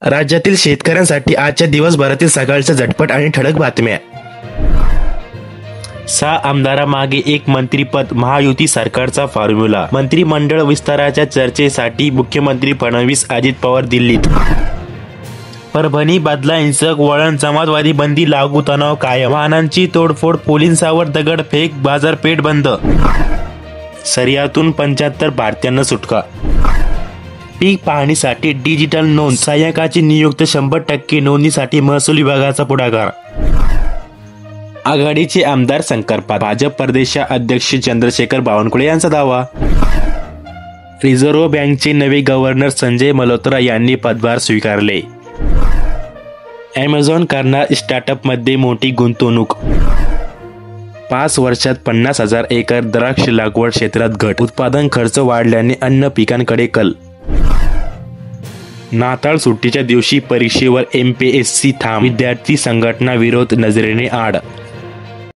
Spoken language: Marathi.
राज्यातील शेतकऱ्यांसाठी आजच्या दिवसभरातील सकाळच्या झटपट आणि ठळक बातम्या। 6 आमदारामागे 1 मंत्रीपद, महायुती सरकारचा फॉर्म्युला। मंत्रिमंडळ विस्ताराच्या चर्चेसाठी मुख्यमंत्री फडणवीस, अजित पवार दिल्लीत। परभणी बदला हिंसक वळण, समाजवादी बंदी लागू, तणाव कायम। वाहनांची तोडफोड, पोलिसांवर दगडफेक, बाजारपेठ बंद। सरियातून 75 भारतीयांना सुटका। पीक पाहणीसाठी डिजिटल नोंद, सहाय्यकाची नियुक्ती 100% नोंदणीसाठी महसूल विभागाचा पुढाकार। आघाडीचे आमदार संकल्पात, भाजप प्रदेशाध्यक्ष चंद्रशेखर बावनकुळे यांचा दावा। रिझर्व्ह बँकेचे नवे गव्हर्नर संजय मल्होत्रा यांनी पदभार स्वीकारले। ॲमेझॉन करणार स्टार्टअपमध्ये मोठी गुंतवणूक। 5 वर्षात 50,000 एकर द्राक्ष लागवड क्षेत्रात घट, उत्पादन खर्च वाढल्याने अन्न पिकांकडे कल। नाताळ सुट्टीच्या दिवशी परीक्षेवर MPSC थांब, विद्यार्थी संघटना विरोध नजरेने आड।